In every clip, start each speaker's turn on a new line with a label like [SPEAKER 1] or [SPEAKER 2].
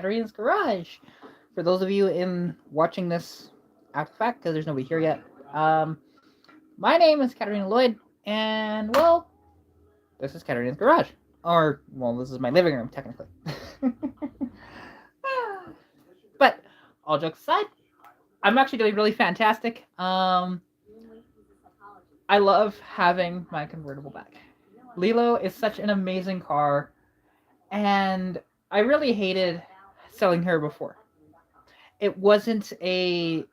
[SPEAKER 1] Katarina's Garage. For those of you in watching this after the fact, because there's nobody here yet, um, my name is Katarina Lloyd, and well, this is Katarina's Garage. Or, well, this is my living room, technically. But, all jokes aside, I'm actually doing really fantastic. I love having my convertible back. Lilo is such an amazing car, and I really hated selling her before. It wasn't a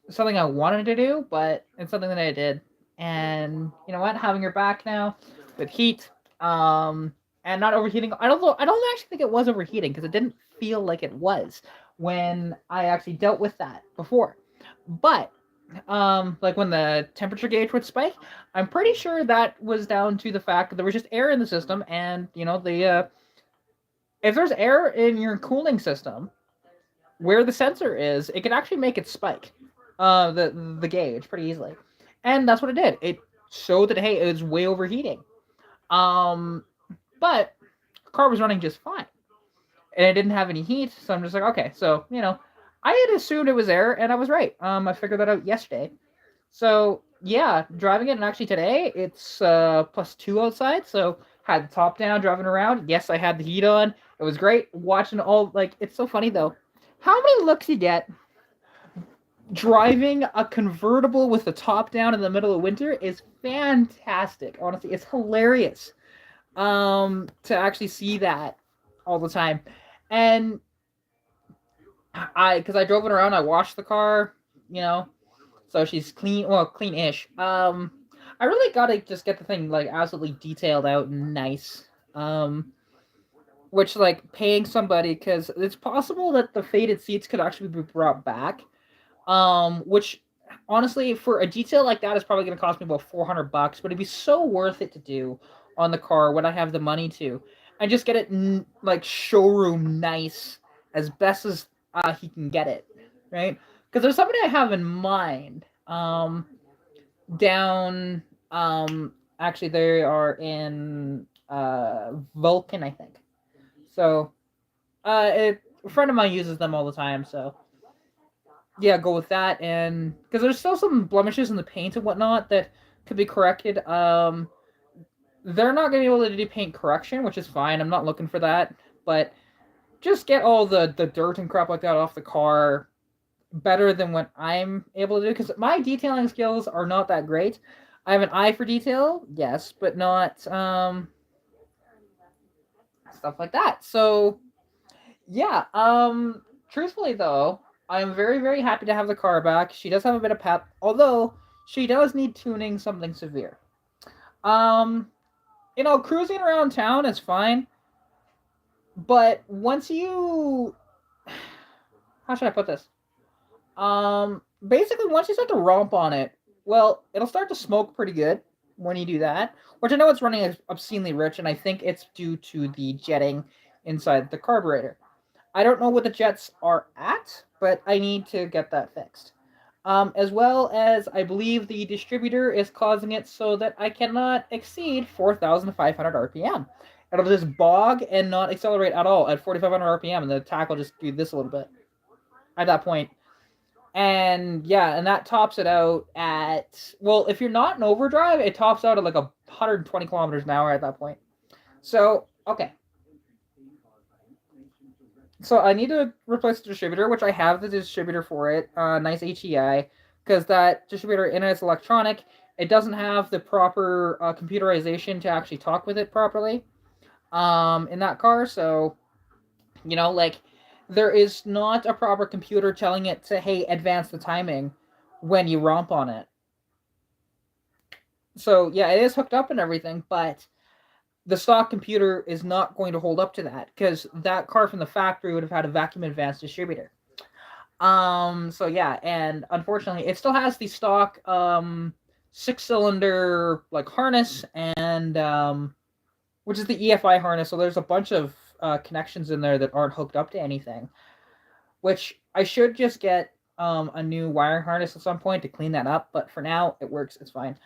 [SPEAKER 1] something I wanted to do, but it's something that I did. And you know what? Having her back now with heat, and not overheating. I don't actually think it was overheating because it didn't feel like it was when I actually dealt with that before. But like when the temperature gauge would spike, I'm pretty sure that was down to the fact that there was just air in the system, and the if there's air in your cooling system where the sensor is, it can actually make it spike the gauge pretty easily, and that's what it did. It showed that hey, it was way overheating. Um, but the car was running just fine, and it didn't have any heat, so I'm just like, okay, so I had assumed it was air, and I was right. I figured that out yesterday. So yeah, driving it, and actually today it's +2 outside, so had the top down, driving around. Yes, I had the heat on. It was great watching all like. It's so funny though, how many looks you get driving a convertible with the top down in the middle of winter is fantastic. Honestly, it's hilarious. To actually see that all the time, and because I drove it around, I washed the car, you know, so she's clean, well, clean-ish. I really gotta just get the thing like absolutely detailed out and nice. Which like paying somebody because it's possible that the faded seats could actually be brought back. Which honestly, for a detail like that, is probably gonna cost me about $400, but it'd be so worth it to do on the car when I have the money to, and just get it like showroom nice as best as he can get it, right? Because there's somebody I have in mind. Down actually they are in Vulcan, I think. So a friend of mine uses them all the time, so yeah, go with that. And because there's still some blemishes in the paint and whatnot that could be corrected. They're not going to be able to do paint correction, which is fine. I'm not looking for that, but just get all the dirt and crap like that off the car better than what I'm able to do, because my detailing skills are not that great. I have an eye for detail, yes, but not stuff like that. So yeah, truthfully though, I'm very very happy to have the car back. She does have a bit of pep, although she does need tuning something severe. Um, cruising around town is fine, but once you, how should I put this? Basically, once you start to romp on it, well, it'll start to smoke pretty good when you do that. Which I know it's running obscenely rich, and I think it's due to the jetting inside the carburetor. I don't know what the jets are at, but I need to get that fixed. As well as I believe the distributor is causing it so that I cannot exceed 4,500 RPM. It'll just bog and not accelerate at all at 4,500 RPM, and the tack will just do this a little bit at that point. And yeah, and that tops it out at, well, if you're not in overdrive, it tops out at like 120 kilometers an hour at that point. So okay, so I need to replace the distributor, which I have the distributor for it, nice HEI, because that distributor in its electronic, it doesn't have the proper computerization to actually talk with it properly in that car. So like there is not a proper computer telling it to hey advance the timing when you romp on it. So yeah, it is hooked up and everything, but the stock computer is not going to hold up to that because that car from the factory would have had a vacuum advanced distributor. So yeah, and unfortunately, it still has the stock 6-cylinder like harness and which is the EFI harness. So there's a bunch of connections in there that aren't hooked up to anything, which I should just get a new wiring harness at some point to clean that up. But for now, it works. It's fine.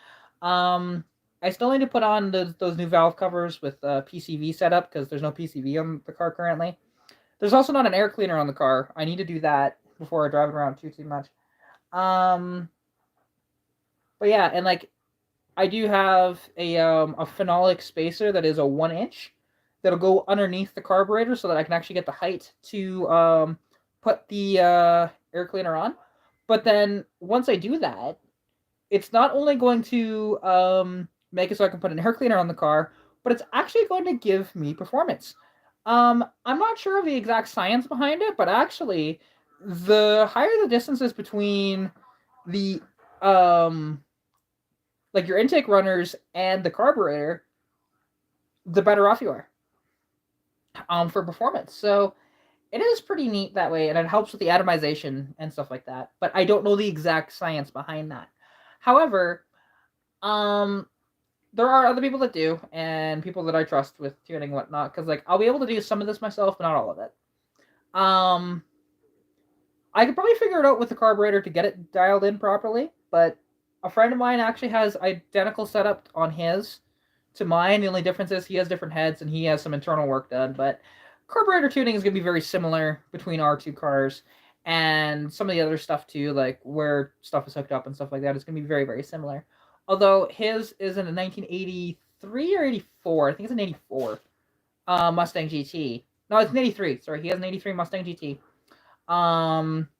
[SPEAKER 1] I still need to put on those new valve covers with PCV setup because there's no PCV on the car currently. There's also not an air cleaner on the car. I need to do that before I drive it around too much. Um, but yeah, and like I do have a phenolic spacer that is a 1 inch that'll go underneath the carburetor so that I can actually get the height to put the air cleaner on. But then once I do that, it's not only going to make it so I can put an air cleaner on the car, but it's actually going to give me performance. I'm not sure of the exact science behind it, but actually, the higher the distances between the like your intake runners and the carburetor, the better off you are for performance. So it is pretty neat that way, and it helps with the atomization and stuff like that. But I don't know the exact science behind that. However, um, there are other people that do, and people that I trust with tuning and whatnot. Because like I'll be able to do some of this myself, but not all of it. I could probably figure it out with the carburetor to get it dialed in properly, but a friend of mine actually has identical setup on his to mine. The only difference is he has different heads and he has some internal work done, but carburetor tuning is going to be very similar between our two cars, and some of the other stuff too, like where stuff is hooked up and stuff like that, is going to be very, very similar. Although his is in a 1983 or 84, I think it's an 84 Mustang GT. No, it's an 83. Sorry, he has an 83 Mustang GT.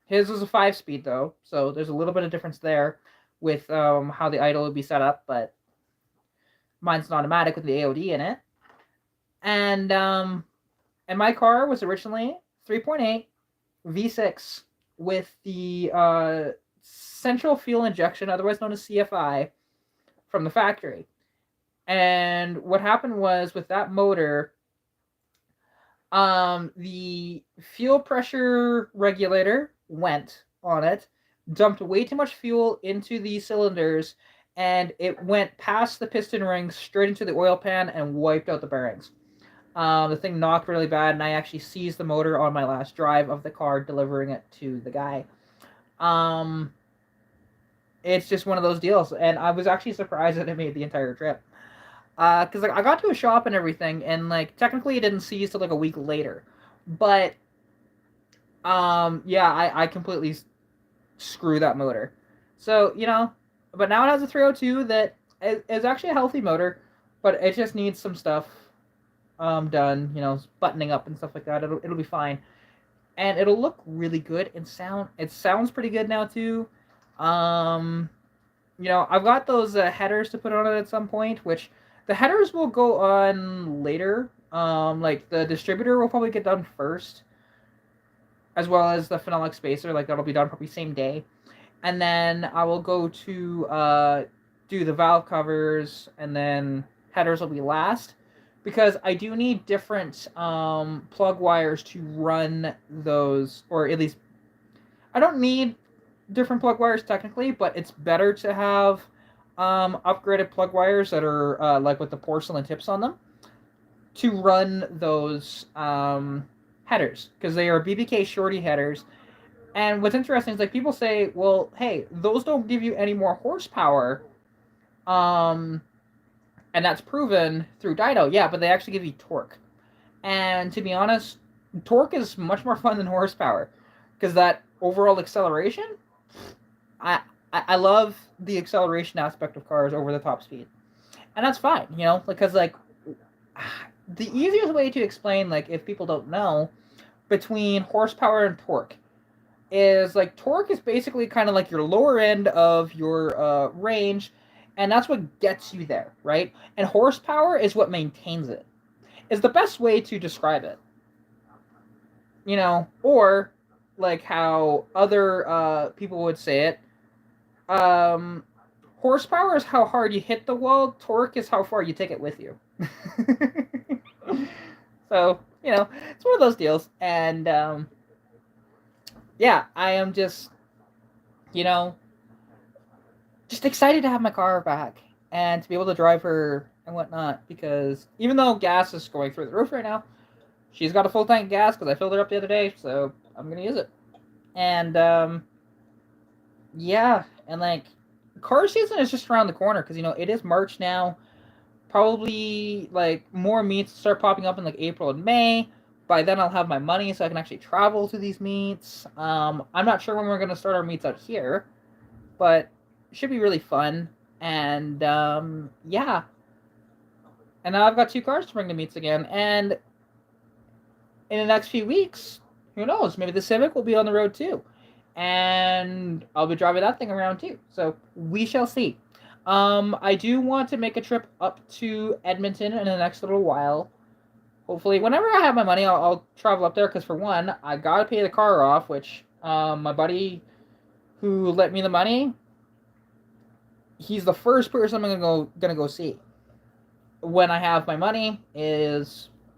[SPEAKER 1] His was a 5-speed though, so there's a little bit of difference there with how the idle would be set up, but mine's an automatic with the AOD in it. And my car was originally 3.8 V6 with the central fuel injection, otherwise known as CFI, from the factory. And what happened was with that motor, the fuel pressure regulator went on it, dumped way too much fuel into the cylinders, and it went past the piston rings straight into the oil pan and wiped out the bearings. The thing knocked really bad, and I actually seized the motor on my last drive of the car, delivering it to the guy. It's just one of those deals, and I was actually surprised that it made the entire trip. Because like I got to a shop and everything, and like technically it didn't seize till like a week later, but yeah, I completely screw that motor. So but now it has a 302 that is actually a healthy motor, but it just needs some stuff done, buttoning up and stuff like that. It'll be fine, and it'll look really good and it sounds pretty good now too. I've got those headers to put on it at some point, which the headers will go on later. Like the distributor will probably get done first, as well as the phenolic spacer. Like that'll be done probably same day, and then I will go to do the valve covers, and then headers will be last, because I do need different plug wires to run those, or at least I don't need different plug wires technically, but it's better to have upgraded plug wires that are like with the porcelain tips on them to run those headers, because they are BBK shorty headers. And what's interesting is like people say, well, hey, those don't give you any more horsepower, and that's proven through dyno. Yeah, but they actually give you torque. And to be honest, torque is much more fun than horsepower, because that overall acceleration, I love the acceleration aspect of cars over the top speed, and that's fine, because like the easiest way to explain, like if people don't know, between horsepower and torque is like torque is basically kind of like your lower end of your range, and that's what gets you there, right? And horsepower is what maintains it. Is the best way to describe it, or like how other people would say it. Horsepower is how hard you hit the wall. Torque is how far you take it with you. So, it's one of those deals. And, yeah, I am just, just excited to have my car back and to be able to drive her and whatnot, because even though gas is going through the roof right now, she's got a full tank of gas because I filled her up the other day, so I'm going to use it. And, yeah, and like car season is just around the corner, because it is March now. Probably like more meets start popping up in like April and May, by then I'll have my money so I can actually travel to these meets. I'm not sure when we're going to start our meets out here, but it should be really fun. And yeah. And now I've got 2 cars to bring to meets again. And in the next few weeks, who knows? Maybe the Civic will be on the road too. And I'll be driving that thing around too. So we shall see. I do want to make a trip up to Edmonton in the next little while. Hopefully, whenever I have my money, I'll travel up there. Because for one, I gotta pay the car off, which my buddy who lent me the money, he's the first person I'm gonna go see. When I have my money, I'm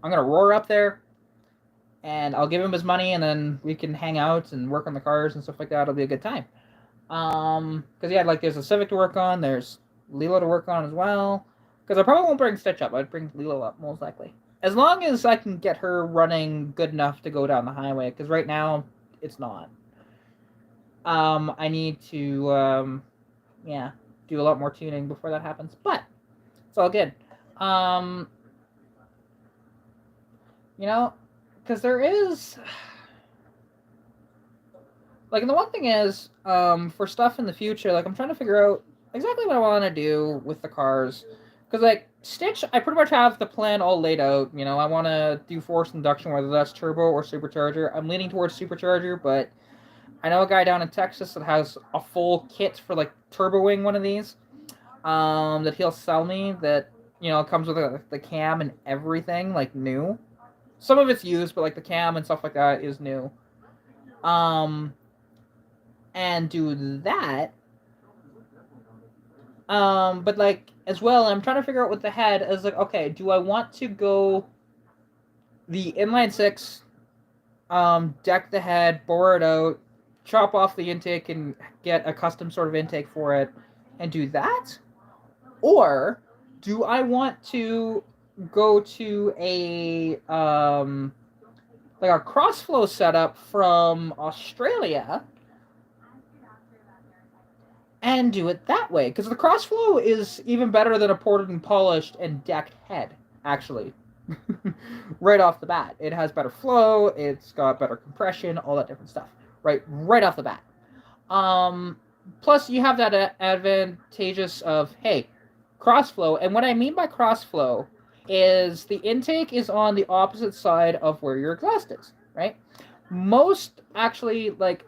[SPEAKER 1] gonna roar up there, and I'll give him his money, and then we can hang out and work on the cars and stuff like that. It'll be a good time. Because yeah, like there's a Civic to work on, there's Lilo to work on as well. Because I probably won't bring Stitch up. I'd bring Lilo up most likely, as long as I can get her running good enough to go down the highway. Because right now it's not. I need to yeah, do a lot more tuning before that happens, but it's all good. You know, because there is, like, and the one thing is, for stuff in the future, like, I'm trying to figure out exactly what I want to do with the cars. Because, like, Stitch, I pretty much have the plan all laid out. You know, I want to do forced induction, whether that's turbo or supercharger. I'm leaning towards supercharger, but I know a guy down in Texas that has a full kit for, like, turboing one of these, that he'll sell me that, you know, comes with the cam and everything, like, new. Some of it's used, but, like, the cam and stuff like that is new. And do that. But, like, as well, I'm trying to figure out with the head, is like, okay, do I want to go the inline 6, deck the head, bore it out, chop off the intake and get a custom sort of intake for it, and do that? Or do I want to go to a like a crossflow setup from Australia and do it that way? Because the crossflow is even better than a ported and polished and decked head, actually. Right off the bat. It has better flow, it's got better compression, all that different stuff. Right off the bat. Plus, you have that advantageous of, hey, crossflow. And what I mean by crossflow is the intake is on the opposite side of where your exhaust is, right? Most, actually, like,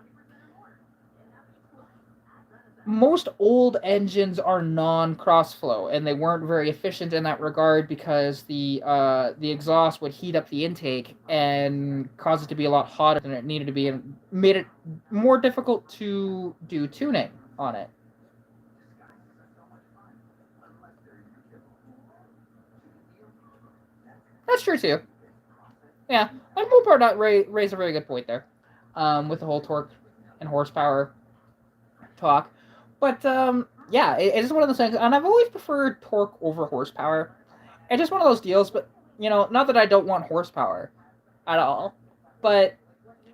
[SPEAKER 1] most old engines are non-crossflow, and they weren't very efficient in that regard because the exhaust would heat up the intake and cause it to be a lot hotter than it needed to be, and made it more difficult to do tuning on it. That's true too. Yeah, and Mopar raised a very good point there, with the whole torque and horsepower talk. But yeah, it's just one of those things, and I've always preferred torque over horsepower. It's just one of those deals, but, you know, not that I don't want horsepower at all, but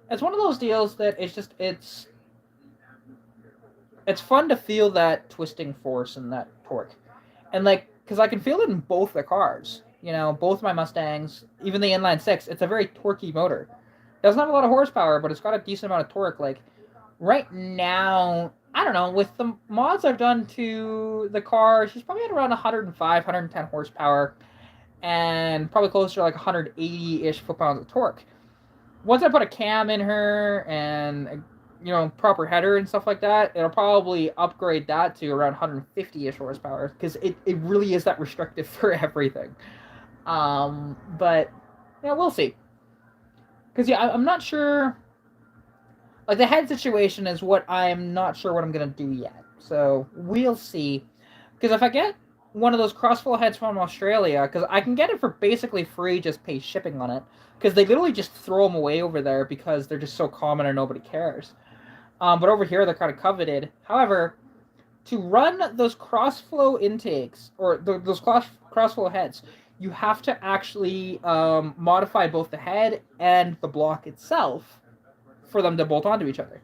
[SPEAKER 1] it's one of those deals that it's fun to feel that twisting force and that torque, and, like, because I can feel it in both the cars. You know, both my Mustangs, even the inline 6, it's a very torquey motor. It doesn't have a lot of horsepower, but it's got a decent amount of torque. Like, right now, I don't know, with the mods I've done to the car, she's probably at around 105, 110 horsepower, and probably closer to like 180-ish foot-pounds of torque. Once I put a cam in her and, you know, proper header and stuff like that, it'll probably upgrade that to around 150-ish horsepower, because it really is that restrictive for everything. But, yeah, we'll see. Because, yeah, I'm not sure. Like, the head situation is what I'm not sure what I'm going to do yet. So, we'll see. Because if I get one of those crossflow heads from Australia, because I can get it for basically free, just pay shipping on it. Because they literally just throw them away over there because they're just so common and nobody cares. But over here, they're kind of coveted. However, to run those crossflow intakes, or those crossflow heads, you have to actually modify both the head and the block itself for them to bolt onto each other.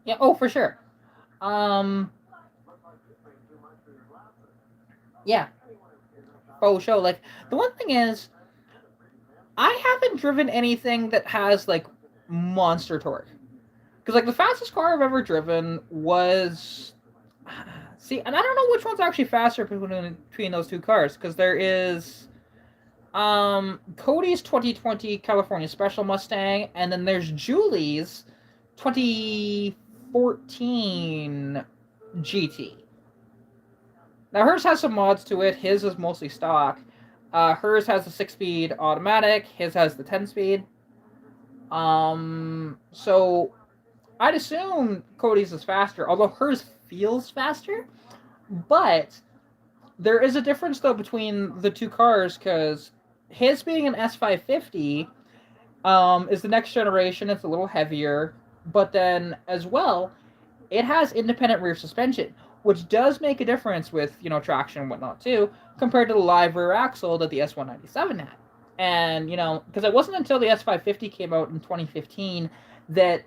[SPEAKER 1] Yeah, oh, for sure. Yeah, show. Like, the one thing is, I haven't driven anything that has, like, monster torque. Because, like, the fastest car I've ever driven was... See, and I don't know which one's actually faster between those two cars, because there is Cody's 2020 California Special Mustang, and then there's Julie's 2014 GT. Now, hers has some mods to it. His is mostly stock. Hers has a 6-speed automatic. His has the 10-speed. So I'd assume Cody's is faster, although hers feels faster. But there is a difference, though, between the two cars, because his being an S550 is the next generation. It's a little heavier. But then, as well, it has independent rear suspension, which does make a difference with, traction and whatnot, too, compared to the live rear axle that the S197 had. And, because it wasn't until the S550 came out in 2015 that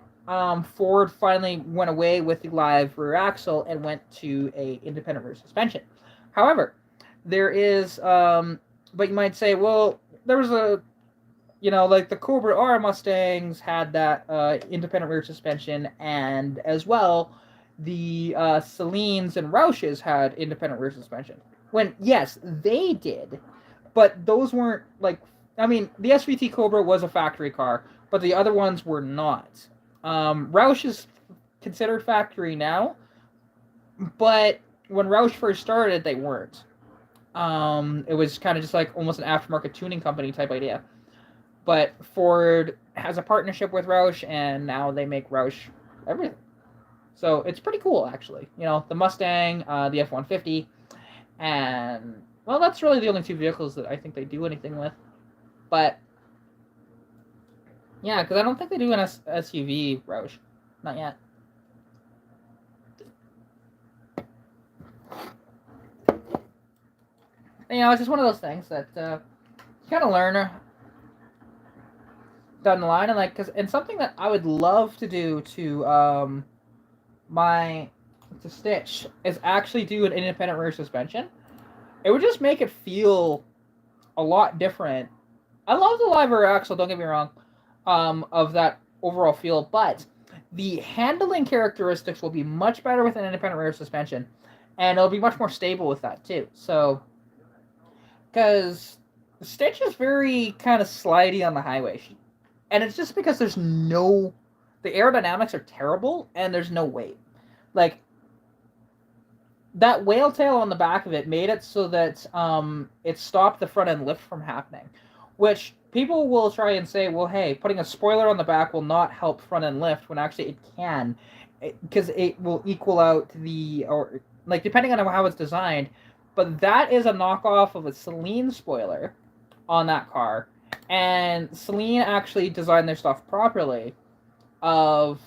[SPEAKER 1] Ford finally went away with the live rear axle and went to a independent rear suspension. However, there is, but you might say, well, there was a, like the Cobra R Mustangs had that independent rear suspension, and as well, the Salines and Rouches had independent rear suspension. When, yes, they did, but those weren't, like, the SVT Cobra was a factory car, but the other ones were not. Roush is considered factory now, but when Roush first started, they weren't. It was kind of just like almost an aftermarket tuning company type idea. But Ford has a partnership with Roush, and now they make Roush everything. So it's pretty cool, actually. The Mustang, the F-150, and, well, that's really the only two vehicles that I think they do anything with. But, yeah, because I don't think they do an SUV Roush. Not yet. It's just one of those things that you kind of learn down the line, and and something that I would love to do to Stitch is actually do an independent rear suspension. It would just make it feel a lot different. I love the live rear axle, don't get me wrong, of that overall feel, but the handling characteristics will be much better with an independent rear suspension, and it'll be much more stable with that too. So, because Stitch is very kind of slidey on the highway, and it's just because the aerodynamics are terrible, and there's no weight. Like, that whale tail on the back of it made it so that it stopped the front end lift from happening, which people will try and say, well, hey, putting a spoiler on the back will not help front end lift, when actually it can, because it will equal out depending on how it's designed. But that is a knockoff of a Saleen spoiler on that car, and Saleen actually designed their stuff properly so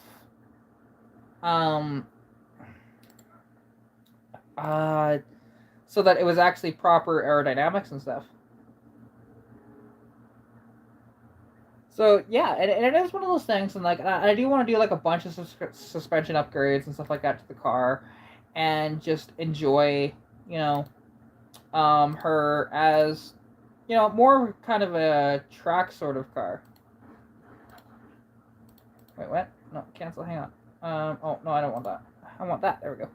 [SPEAKER 1] that it was actually proper aerodynamics and stuff. So, yeah, and it is one of those things, and I do want to do a bunch of suspension upgrades and stuff like that to the car, and just enjoy, her as, more kind of a track sort of car. Wait, what? No, cancel, hang on. Oh, no, I don't want that. I want that, there we go.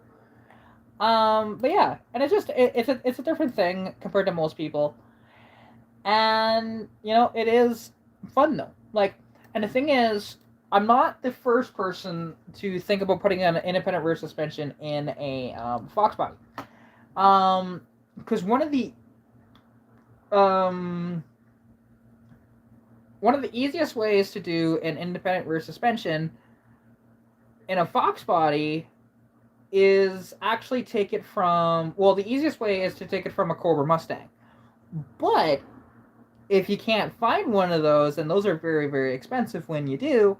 [SPEAKER 1] But yeah, and it's a different thing compared to most people. And, it is fun, though. And the thing is, I'm not the first person to think about putting an independent rear suspension in a Foxbody. Because one of the easiest ways to do an independent rear suspension in a Foxbody is actually take it from... Well, the easiest way is to take it from a Cobra Mustang. But if you can't find one of those, and those are very, very expensive when you do,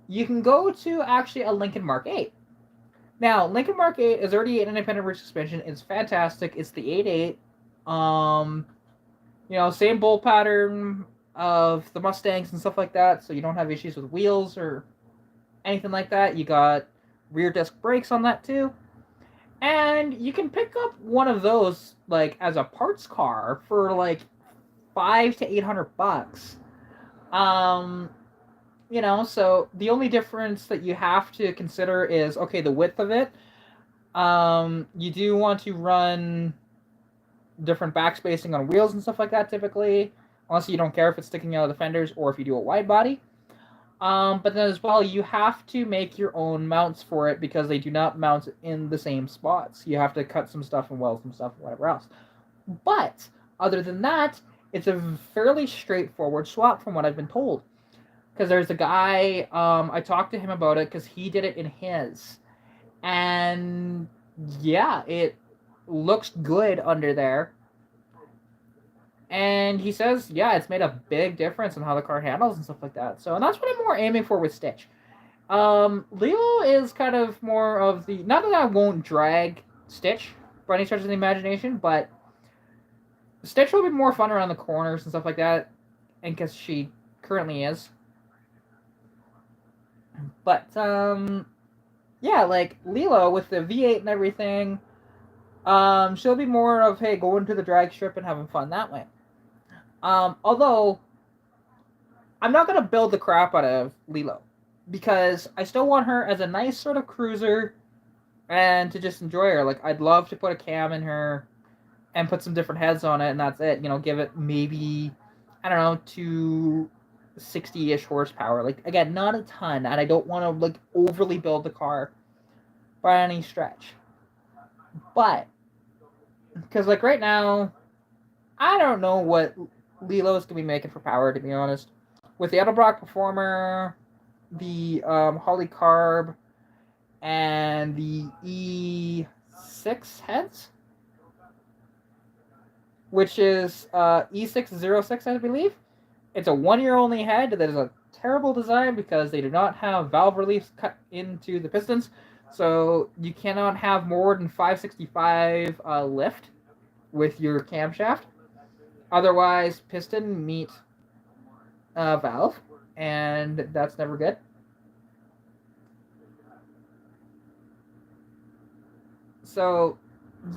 [SPEAKER 1] you can go to actually a Lincoln Mark 8. Now, Lincoln Mark 8 is already an independent rear suspension. It's fantastic. It's the 8.8. Same bolt pattern of the Mustangs and stuff like that, so you don't have issues with wheels or anything like that. You got rear disc brakes on that too. And you can pick up one of those like as a parts car for like $500 to $800. Um, so the only difference that you have to consider is okay, the width of it. You do want to run different backspacing on wheels and stuff like that typically, unless you don't care if it's sticking out of the fenders or if you do a wide body. But then as well, you have to make your own mounts for it because they do not mount in the same spots. You have to cut some stuff and weld some stuff and whatever else. But other than that, it's a fairly straightforward swap from what I've been told. Because there's a guy, I talked to him about it because he did it in his. And yeah, it looks good under there. And he says, yeah, it's made a big difference in how the car handles and stuff like that. So, and that's what I'm more aiming for with Stitch. Leo is kind of more of the, not that I won't drag Stitch by any stretch of the imagination, but Stitch will be more fun around the corners and stuff like that, and because she currently is. But, yeah, like Lilo with the V8 and everything, she'll be more of, hey, going to the drag strip and having fun that way. Although, I'm not going to build the crap out of Lilo, because I still want her as a nice sort of cruiser and to just enjoy her. Like, I'd love to put a cam in her and put some different heads on it, and that's it. Give it maybe, I don't know, 260-ish horsepower. Like, again, not a ton, and I don't want to, like, overly build the car by any stretch. But, because, like, right now, I don't know what Lilo's going to be making for power, to be honest. With the Edelbrock Performer, the Holly Carb, and the E6 heads, which is E606, I believe. It's a 1 year only head that is a terrible design because they do not have valve reliefs cut into the pistons. So you cannot have more than 565 lift with your camshaft. Otherwise, piston meet valve, and that's never good. So,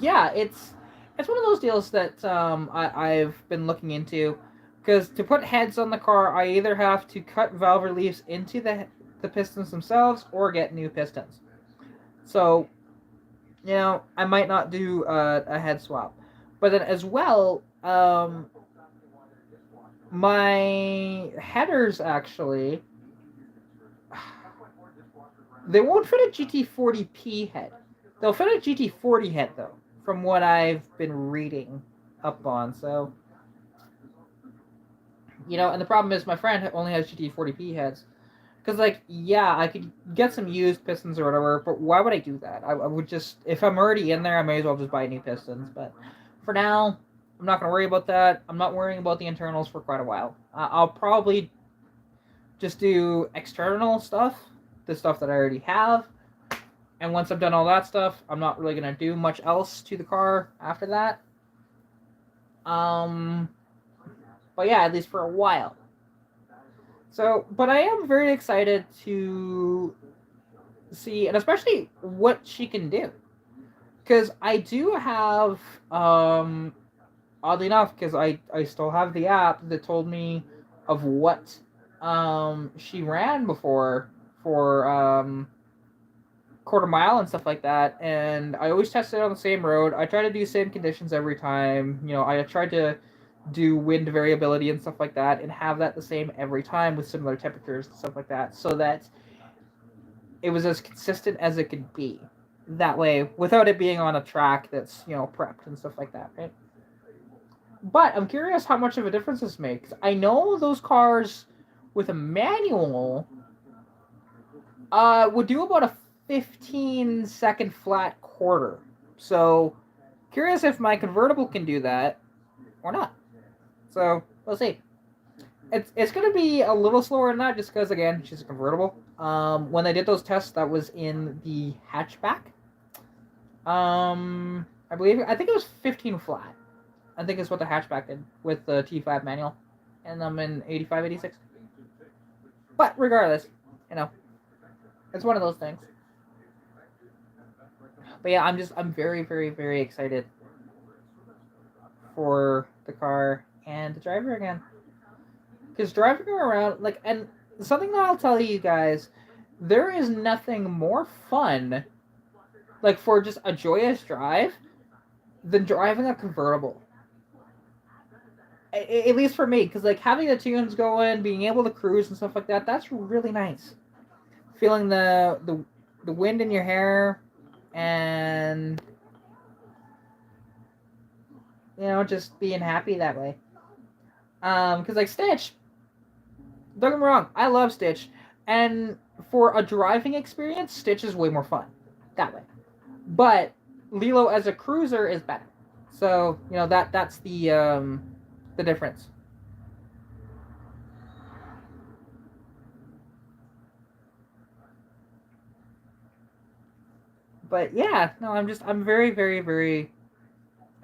[SPEAKER 1] yeah, it's one of those deals that I've been looking into, because to put heads on the car, I either have to cut valve reliefs into the pistons themselves or get new pistons. So, I might not do a head swap. But then as well, my headers actually, they won't fit a GT40P head. They'll fit a GT40 head though, from what I've been reading up on. So, and the problem is my friend only has GT40P heads. Because, like, yeah, I could get some used pistons or whatever, but why would I do that? I would just, if I'm already in there, I may as well just buy new pistons. But for now, I'm not going to worry about that. I'm not worrying about the internals for quite a while. I'll probably just do external stuff, the stuff that I already have. And once I've done all that stuff, I'm not really going to do much else to the car after that. But yeah, at least for a while. So, but I am very excited to see, and especially what she can do. Because I do have, oddly enough, because I still have the app that told me of what she ran before for quarter mile and stuff like that. And I always test it on the same road. I try to do same conditions every time. I tried to do wind variability and stuff like that and have that the same every time with similar temperatures and stuff like that, so that it was as consistent as it could be that way without it being on a track that's prepped and stuff like that, right? But I'm curious how much of a difference this makes. I know those cars with a manual would do about a 15-second flat quarter. So curious if my convertible can do that or not. So, we'll see. It's going to be a little slower than that just because, again, she's a convertible. When they did those tests, that was in the hatchback. I think it was 15 flat. I think is what the hatchback did with the T5 manual. And I'm in 85, 86. But regardless, it's one of those things. But yeah, I'm very, very, very excited for the car and to drive her again. Because driving her around, like, and something that I'll tell you guys, there is nothing more fun, like, for just a joyous drive, than driving a convertible. At least for me, because, like, having the tunes going, being able to cruise and stuff like that, that's really nice. Feeling the wind in your hair, and, you know, just being happy that way. Because, like, Stitch, don't get me wrong, I love Stitch, and for a driving experience, Stitch is way more fun that way. But Lilo as a cruiser is better. So, you know, that's the difference. But yeah, no, I'm very, very, very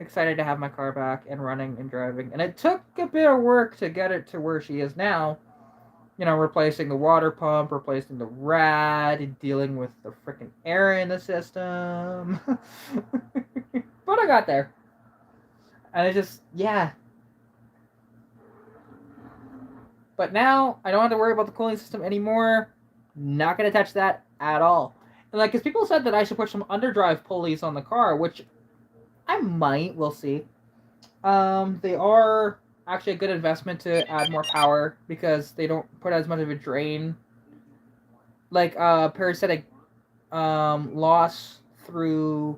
[SPEAKER 1] excited to have my car back and running and driving. And it took a bit of work to get it to where she is now. You know, replacing the water pump, replacing the rad, and dealing with the freaking air in the system. But I got there. And it just, yeah. But now, I don't have to worry about the cooling system anymore. Not going to touch that at all. And, like, because people said that I should put some underdrive pulleys on the car, which I might. We'll see. They are actually a good investment to add more power because they don't put as much of a drain, like parasitic loss through.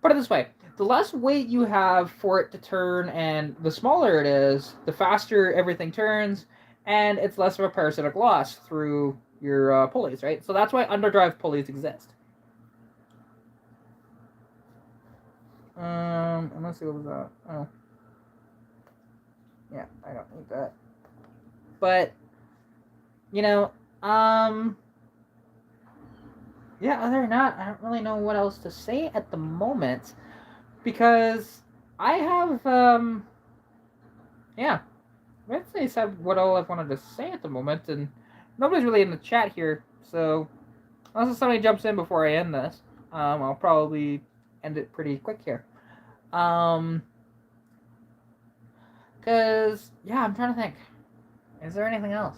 [SPEAKER 1] Put it this way: the less weight you have for it to turn, and the smaller it is, the faster everything turns, and it's less of a parasitic loss through your pulleys, right? So that's why underdrive pulleys exist. Let's see, what was that? Oh. Yeah, I don't need that. But, you know, yeah, other than that, I don't really know what else to say at the moment. Because I have, yeah, I'd say said what all I've wanted to say at the moment, and nobody's really in the chat here, so unless somebody jumps in before I end this, I'll probably end it pretty quick here. Because, yeah, I'm trying to think. Is there anything else?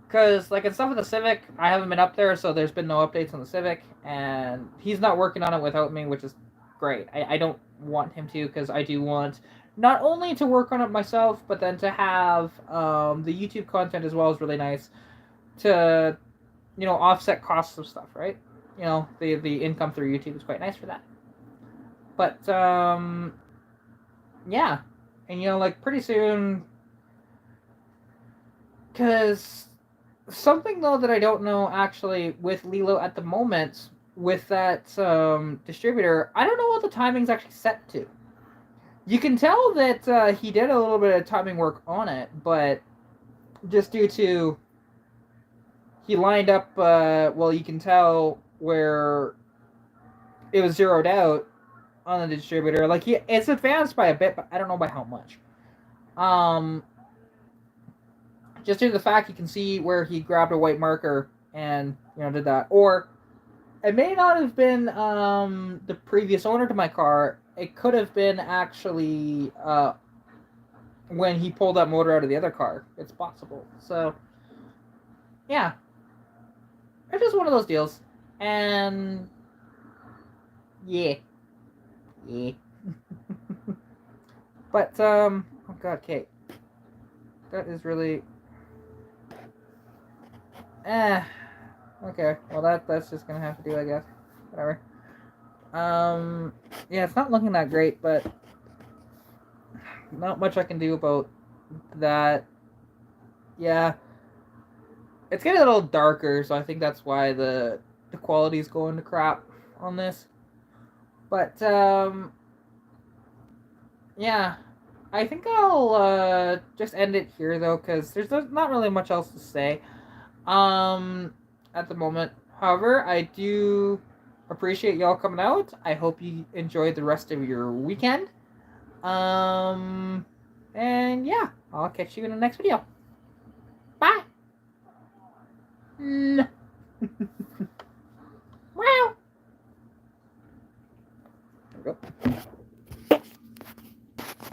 [SPEAKER 1] Because, like, in stuff with the Civic, I haven't been up there, so there's been no updates on the Civic, and he's not working on it without me, which is great. I don't want him to, because I do want not only to work on it myself, but then to have the YouTube content as well is really nice to, you know, offset costs of stuff, right? You know, the income through YouTube is quite nice for that. But, yeah. And, you know, like, pretty soon, because something, though, that I don't know, actually, with Lilo at the moment, with that distributor, I don't know what the timing's actually set to. You can tell that he did a little bit of timing work on it, but just due to he lined up, well, you can tell where it was zeroed out on the distributor. Like, it's advanced by a bit, but I don't know by how much. Just due to the fact you can see where he grabbed a white marker and, you know, did that. Or it may not have been the previous owner to my car. It could have been actually when he pulled that motor out of the other car. It's possible. So, yeah. It's just one of those deals. And, yeah. Yeah. But, oh god, Kate. That is really... Okay, well that's just gonna have to do, I guess. Whatever. Yeah, it's not looking that great, but not much I can do about that. Yeah. It's getting a little darker, so I think that's why the quality's going to crap on this. But, yeah. I think I'll just end it here, though, because there's not really much else to say at the moment. However, I do appreciate y'all coming out. I hope you enjoyed the rest of your weekend. And yeah, I'll catch you in the next video. Bye!